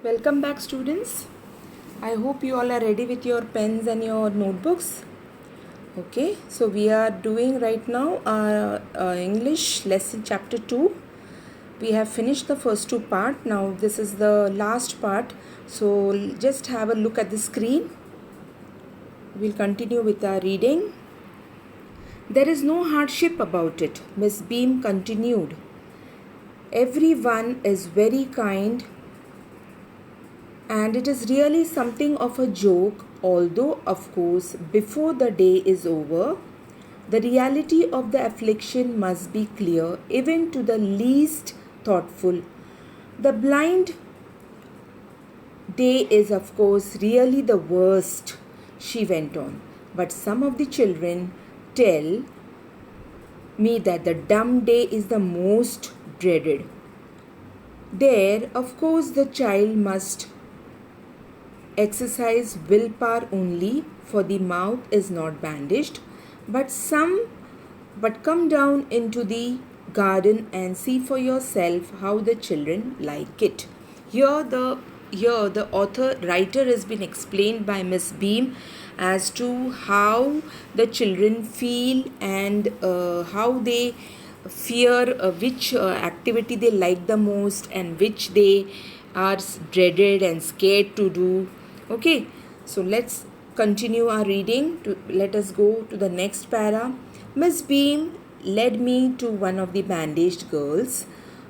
Welcome back, students. I hope you all are ready with your pens and your notebooks. Okay, so we are doing right now our English lesson chapter 2. We have finished the first two part. Now this is the last part. So just have a look at the screen. We'll continue with our reading. There is no hardship about it, Miss Beam continued. Everyone is very kind and it is really something of a joke, although, of course, before the day is over, the reality of the affliction must be clear even to the least thoughtful. The blind day is, of course, really the worst, she went on. But some of the children tell me that the dumb day is the most dreaded. There, of course, the child must exercise willpower only, for the mouth is not bandaged, but come down into the garden and see for yourself how the children like it. Here the writer has been explained by Miss Beam as to how the children feel and how they fear which activity they like the most and which they are dreaded and scared to do. Okay, so let's continue our reading. Let us go to the next para. Miss Beam led me to one of the bandaged girls,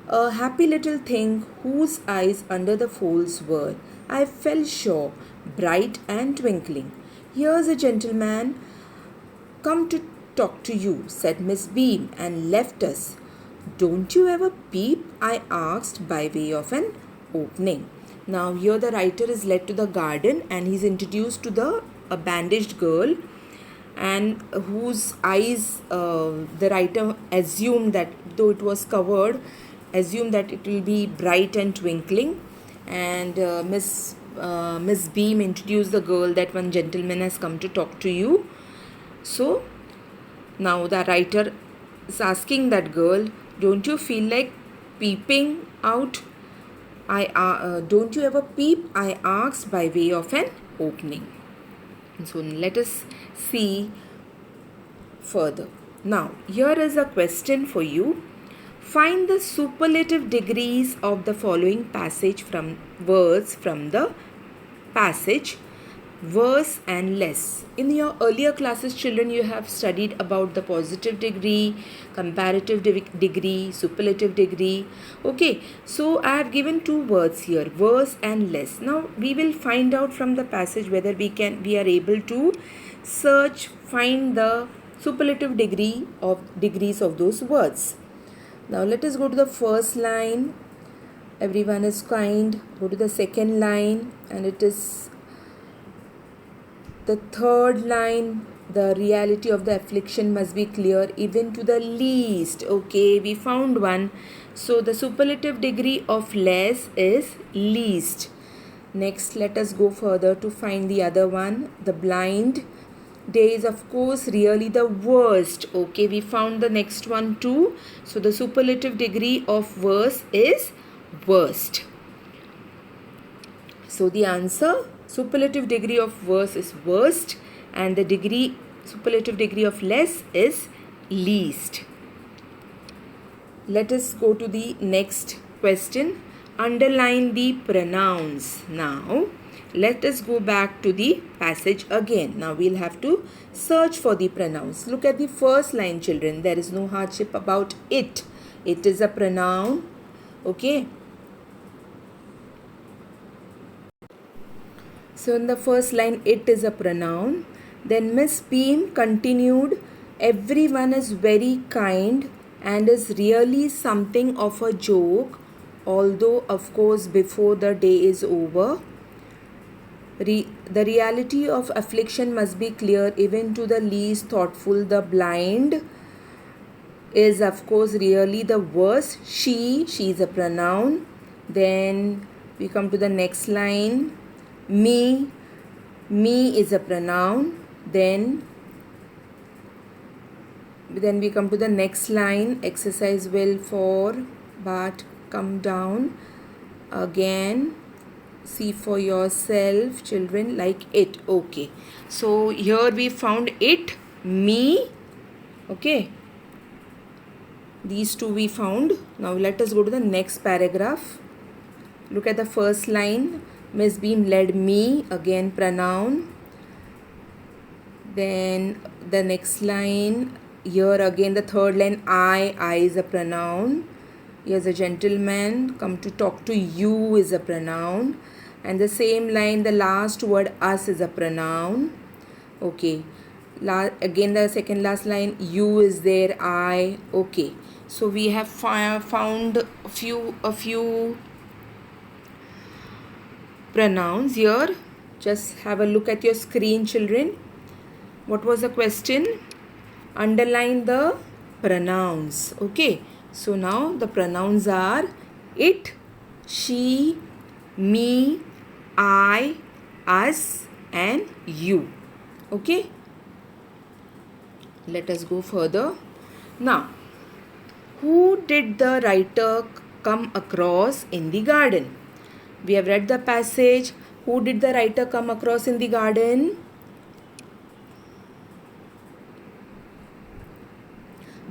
a happy little thing whose eyes under the folds were, I felt sure, bright and twinkling. Here's a gentleman come to talk to you, said Miss Beam, and left us. Don't you ever peep? I asked by way of an opening. Now here the writer is led to the garden and he's introduced to a bandaged girl, and whose eyes the writer assumed that, though it was covered, assumed that it will be bright and twinkling. And Miss Beam introduced the girl that one gentleman has come to talk to you. So now the writer is asking that girl, don't you feel like peeping out? Don't you ever peep? I asked by way of an opening. So let us see further. Now here is a question for you. Find the superlative degrees of the following passage from words from the passage. Worse and less. In your earlier classes, children, you have studied about the positive degree, comparative degree, superlative degree. Okay, so I have given two words here, worse and less. Now we will find out from the passage whether we are able to find the superlative degrees of those words. Now let us go to the first line. Everyone is kind. Go to the second line, and it is the third line. The reality of the affliction must be clear even to the least. Okay, we found one. So the superlative degree of less is least. Next, let us go further to find the other one. The blind day is, of course, really the worst. Okay, we found the next one too. So the superlative degree of worse is worst. So the answer, superlative degree of worse is worst, and the superlative degree of less is least. Let us go to the next question. Underline the pronouns. Now let us go back to the passage again. Now we'll have to search for the pronouns. Look at the first line, children. There is no hardship about it. It is a pronoun. Okay. So in the first line, it is a pronoun. Then Miss Beam continued, everyone is very kind and is really something of a joke, although of course before the day is over. The reality of affliction must be clear even to the least thoughtful. The blind is, of course, really the worst. She is a pronoun. Then we come to the next line. Me is a pronoun. Then we come to the next line. Exercise will for, but come down again. See for yourself, children, like it. Okay. So here we found it, me. Okay. These two we found. Now let us go to the next paragraph. Look at the first line. Miss Beam led me. Again pronoun. Then the next line. Here again the third line. I is a pronoun. Here's a gentleman come to talk to you is a pronoun. And the same line, the last word us is a pronoun. Okay. Again the second last line, you is there, I. Okay. So we have found a few pronouns here. Just have a look at your screen, children. What was the question? Underline the pronouns. Okay. So now the pronouns are it, she, me, I, us and you. Okay. Let us go further. Now, who did the writer come across in the garden? We have read the passage. Who did the writer come across in the garden?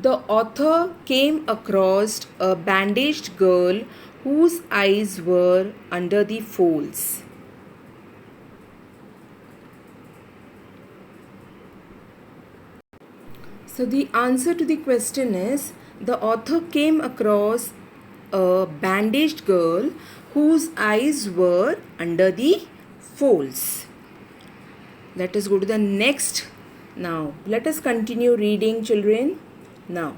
The author came across a bandaged girl whose eyes were under the folds. So the answer to the question is, the author came across a bandaged girl whose eyes were under the folds. Let us go to the next. Now, let us continue reading, children. Now,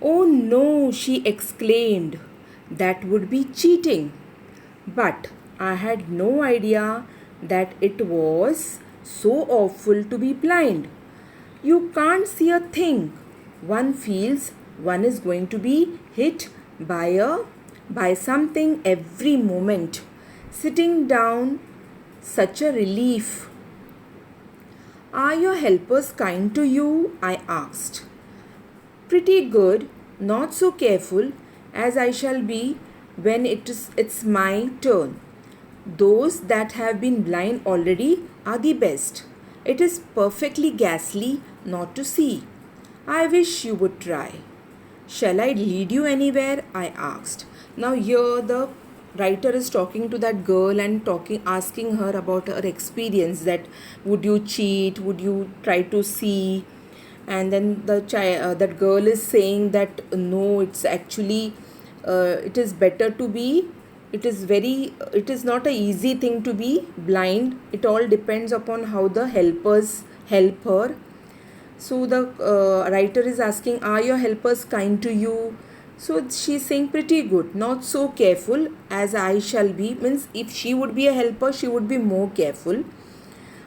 oh no, she exclaimed, that would be cheating. But I had no idea that it was so awful to be blind. You can't see a thing. One feels one is going to be hit by something every moment. Sitting down, such a relief. Are your helpers kind to you? I asked. Pretty good, not so careful as I shall be when it's my turn. Those that have been blind already are the best. It is perfectly ghastly not to see. I wish you would try. Shall I lead you anywhere? I asked. Now here the writer is talking to that girl and asking her about her experience, that would you cheat, would you try to see, and then that girl is saying that no, it's actually it is better to be, it is not a easy thing to be blind. It all depends upon how the helpers help her. So the writer is asking, are your helpers kind to you? So she's saying pretty good, not so careful as I shall be. Means if she would be a helper, she would be more careful.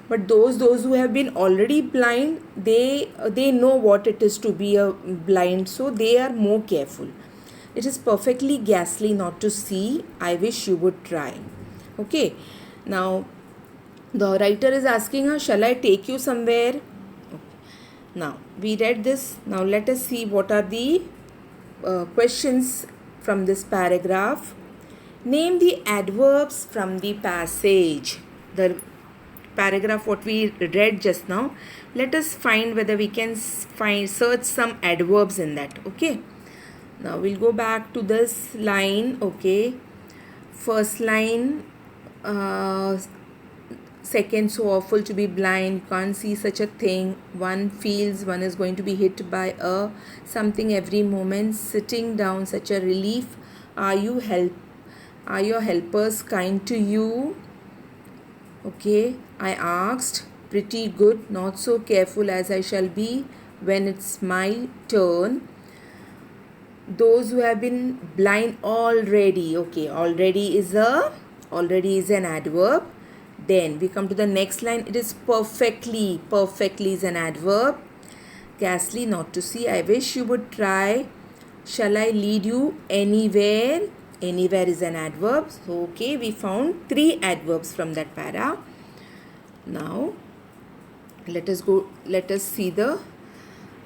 But those who have been already blind, they know what it is to be a blind, so they are more careful. It is perfectly ghastly not to see. I wish you would try. Okay. Now the writer is asking her, shall I take you somewhere? Now we read this. Now let us see what are the questions from this paragraph. Name the adverbs from the passage. The paragraph what we read just now, let us find whether we can search some adverbs in that. Okay. Now we'll go back to this line. Okay. First line, second, so awful to be blind, can't see such a thing. One feels one is going to be hit by something every moment. Sitting down, such a relief. Are your helpers kind to you? Okay. I asked. Pretty good, not so careful as I shall be when it's my turn. Those who have been blind already. Okay, already is an adverb. Then we come to the next line. It is perfectly is an adverb. Ghastly, not to see. I wish you would try. Shall I lead you anywhere? Anywhere is an adverb. So okay, we found 3 adverbs from that para. Now let us see the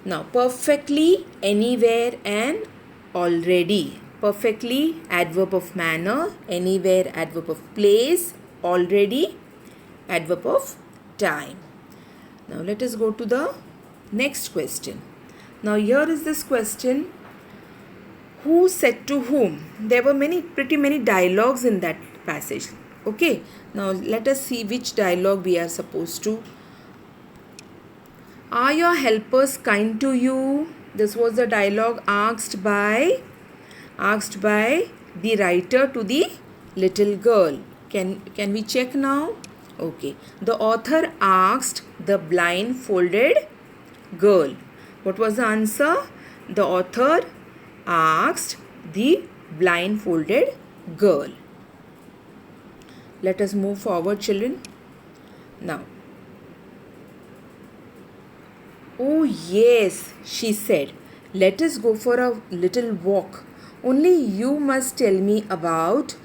now perfectly, anywhere and already. perfectly, adverb of manner, anywhere, adverb of place, already, adverb of time. Now let us go to the next question. Now here is this question. Who said to whom? There were pretty many dialogues in that passage. Okay. Now let us see which dialogue we are supposed to. Are your helpers kind to you? This was the dialogue asked by the writer to the little girl. Can we check now? Okay. The author asked the blindfolded girl. What was the answer? The author asked the blindfolded girl. Let us move forward, children. Now, oh yes, she said, let us go for a little walk. Only you must tell me about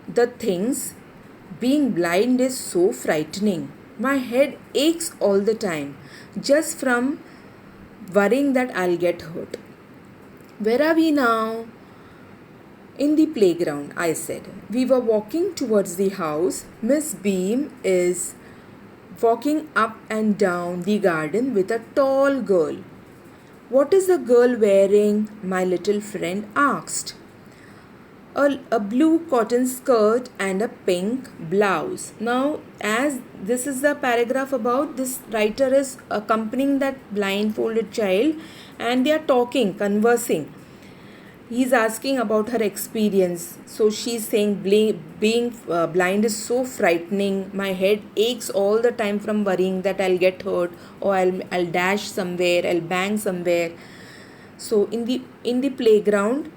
the things. Being blind is so frightening. My head aches all the time just from worrying that I'll get hurt. Where are we now? In the playground, I said. We were walking towards the house. Miss Beam is walking up and down the garden with a tall girl. What is the girl wearing? My little friend asked. A blue cotton skirt and a pink blouse. Now, as this is the paragraph about this writer is accompanying that blindfolded child and they are talking, conversing. He's asking about her experience. So she's saying being blind is so frightening. My head aches all the time from worrying that I'll get hurt or I'll dash somewhere, I'll bang somewhere. So in the playground,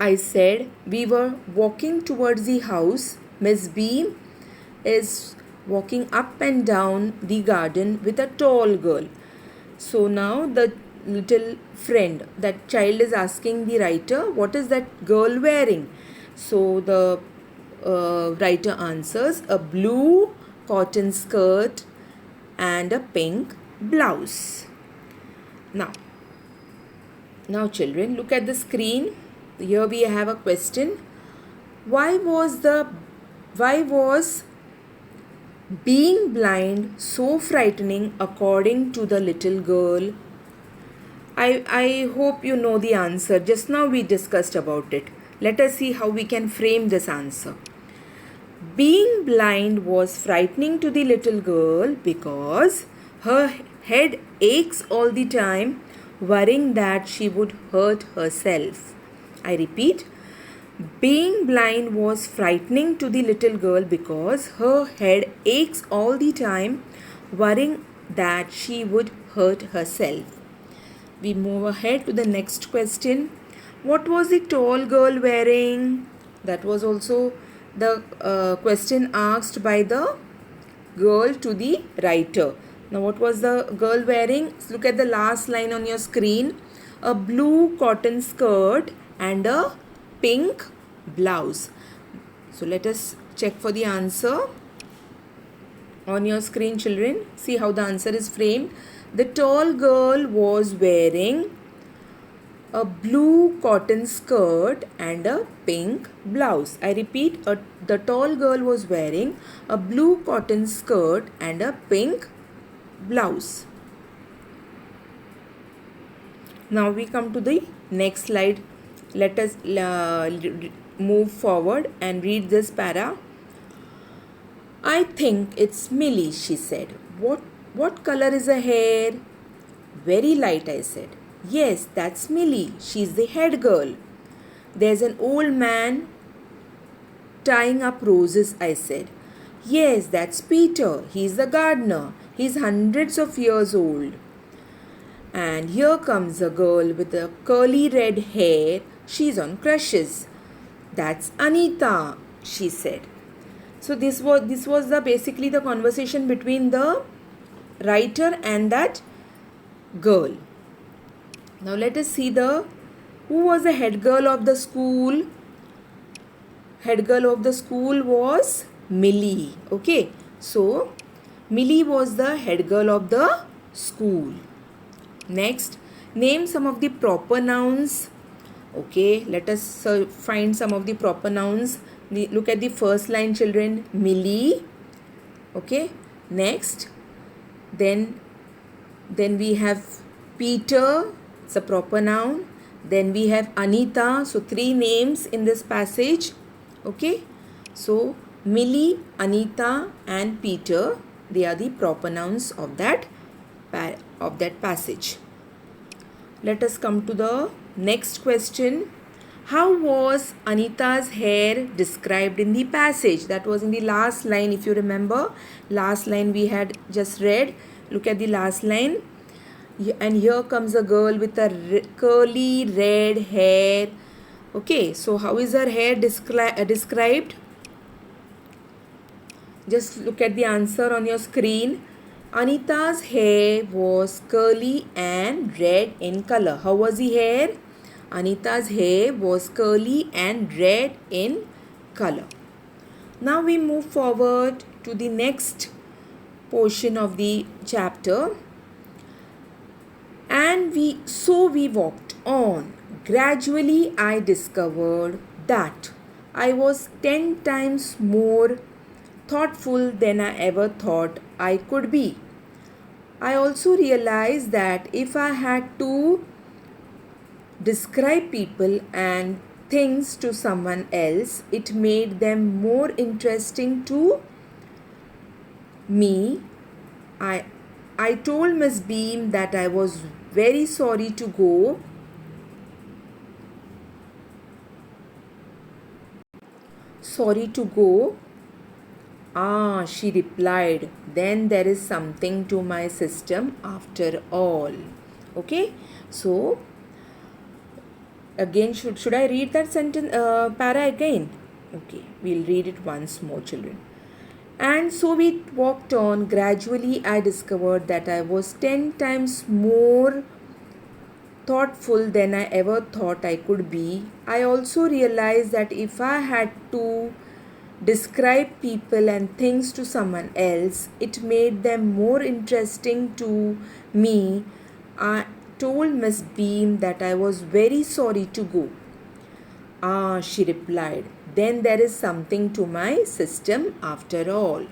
I said we were walking towards the house. Miss Beam is walking up and down the garden with a tall girl. So now the little friend, that child is asking the writer, what is that girl wearing? So the writer answers, a blue cotton skirt and a pink blouse. Now children, look at the screen. Here we have a question. Why was being blind so frightening according to the little girl? I hope you know the answer. Just now we discussed about it. Let us see how we can frame this answer. Being blind was frightening to the little girl because her head aches all the time, worrying that she would hurt herself. I repeat, being blind was frightening to the little girl because her head aches all the time, worrying that she would hurt herself. We move ahead to the next question. What was the tall girl wearing? That was also the question asked by the girl to the writer. Now what was the girl wearing? Look at the last line on your screen. A blue cotton skirt and a pink blouse. So let us check for the answer. On your screen, children, see how the answer is framed. The tall girl was wearing a blue cotton skirt and a pink blouse. I repeat, the tall girl was wearing a blue cotton skirt and a pink blouse. Now we come to the next slide. Let us move forward and read this para. I think it's Millie, she said. What color is her hair? Very light, I said. Yes, that's Millie. She's the head girl. There's an old man tying up roses, I said. Yes, that's Peter. He's the gardener. He's hundreds of years old. And here comes a girl with the curly red hair. She's on crutches. That's Anita, she said. So this was basically the conversation between the writer and that girl. Now let us see who was the head girl of the school. Head girl of the school was Millie. Okay, so Millie was the head girl of the school. Next, name some of the proper nouns. Okay, let us find some of the proper nouns. Look at the first line, children. Millie. Okay, next, then we have Peter, it's a proper noun. Then we have Anita. So 3 names in this passage. Okay, so Millie, Anita and Peter, they are the proper nouns of that passage. Let us come to the next question. How was Anita's hair described in the passage? That was in the last line, if you remember. Last line we had just read. Look at the last line. And here comes a girl with a curly red hair. Okay, so how is her hair described? Just look at the answer on your screen. Anita's hair was curly and red in color. How was the hair? Anita's hair was curly and red in color. Now we move forward to the next portion of the chapter. And we walked on. Gradually I discovered that I was 10 times more thoughtful than I ever thought I could be. I also realized that if I had to describe people and things to someone else, it made them more interesting to me. I told Miss Beam that I was very sorry to go. Sorry to go. Ah, she replied, then there is something to my system after all. Okay, so again, should I read that sentence, para again? Okay, we'll read it once more, children. And so we walked on. Gradually I discovered that I was 10 times more thoughtful than I ever thought I could be. I also realized that if I had to describe people and things to someone else, it made them more interesting to me. I told Miss Beam that I was very sorry to go. Ah, she replied, then there is something to my system after all.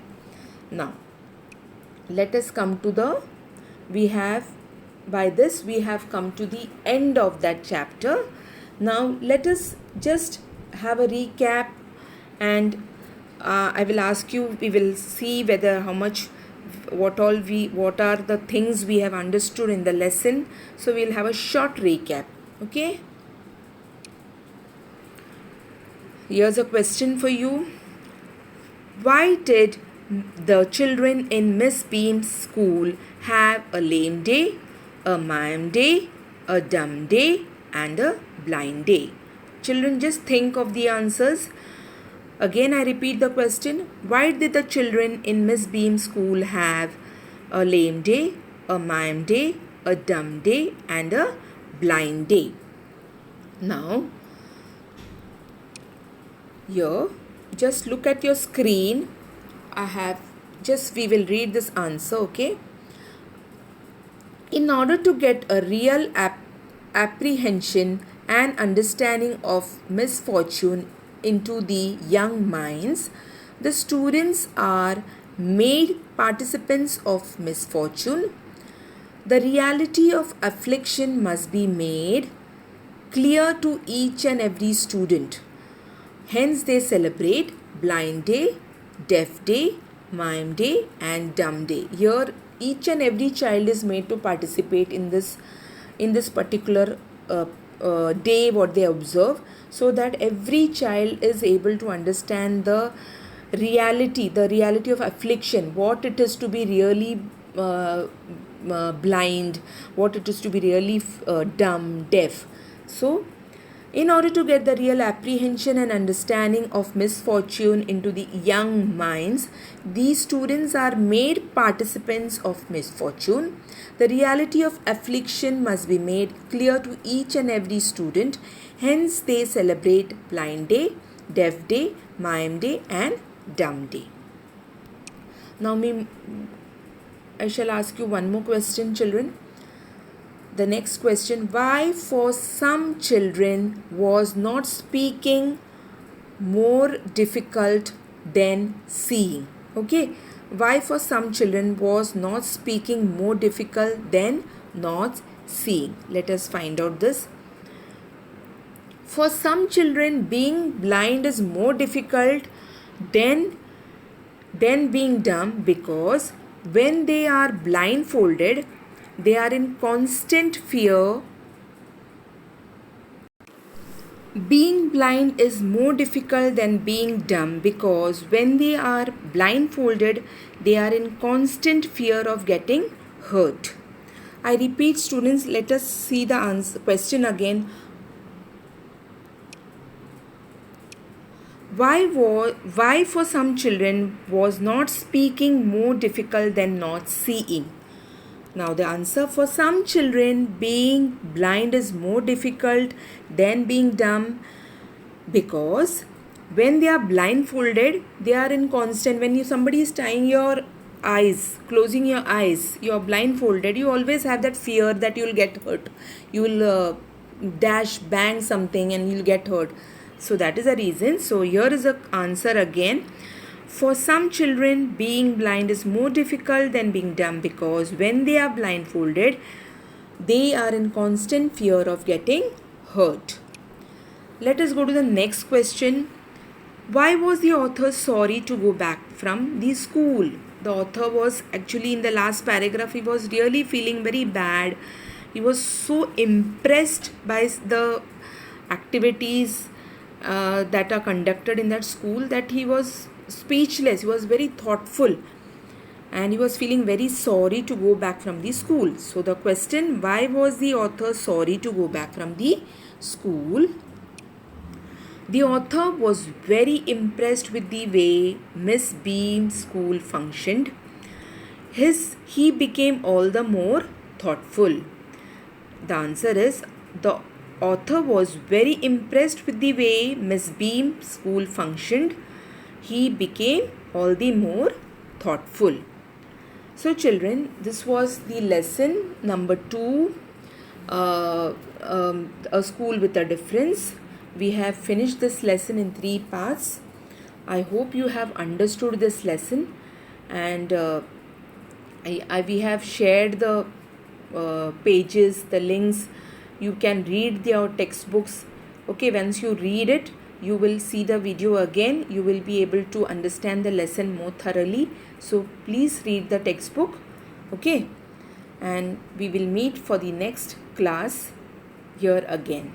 Now, let us come to we have come to the end of that chapter. Now, let us just have a recap, and I will ask you, we will see whether what are the things we have understood in the lesson. So we'll have a short recap. Okay, here's a question for you. Why did the children in Miss Beam's school have a lame day, a mime day, a dumb day and a blind day? Children, just think of the answers. Again, I repeat the question. Why did the children in Miss Beam's school have a lame day, a mime day, a dumb day and a blind day? Now, here, just look at your screen. We will read this answer, okay? In order to get a real apprehension and understanding of misfortune into the young minds, the students are made participants of misfortune. The reality of affliction must be made clear to each and every student. Hence, they celebrate blind day, deaf day, mime day and dumb day. Here, each and every child is made to participate in this particular day what they observe, so that every child is able to understand the reality of affliction, what it is to be really blind, what it is to be really dumb, deaf. So in order to get the real apprehension and understanding of misfortune into the young minds, these students are made participants of misfortune. The reality of affliction must be made clear to each and every student. Hence, they celebrate blind day, deaf day, mime day and dumb day. Now, I shall ask you one more question, children. the next question, why for some children was not speaking more difficult than seeing? Okay, why for some children was not speaking more difficult than not seeing? Let us find out this. For some children, being blind is more difficult than being dumb, because when they are blindfolded, they are in constant fear. Being blind is more difficult than being dumb, because when they are blindfolded, they are in constant fear of getting hurt. I repeat, students, let us see the question again. Why for some children was not speaking more difficult than not seeing? Now the answer, for some children being blind is more difficult than being dumb, because when they are blindfolded, they are in constant, when somebody is tying your eyes, closing your eyes, you are blindfolded, you always have that fear that you will get hurt, you will bang something and you will get hurt. So that is the reason. So here is the answer again. For some children, being blind is more difficult than being dumb, because when they are blindfolded, they are in constant fear of getting hurt. Let us go to the next question. Why was the author sorry to go back from the school? The author was actually, in the last paragraph, he was really feeling very bad. He was so impressed by the activities that are conducted in that school that he was speechless. He was very thoughtful and he was feeling very sorry to go back from the school. So the question, why was the author sorry to go back from the school? The author was very impressed with the way Miss Beam's school functioned. He became all the more thoughtful. The answer is, the author was very impressed with the way Miss Beam's school functioned. He became all the more thoughtful. So children, this was the lesson number 2, a school with a difference. We have finished this lesson in 3 parts. I hope you have understood this lesson, and we have shared the pages, the links. You can read your textbooks. Okay, once you read it, you will see the video again. You will be able to understand the lesson more thoroughly. So please read the textbook. Okay, and we will meet for the next class here again.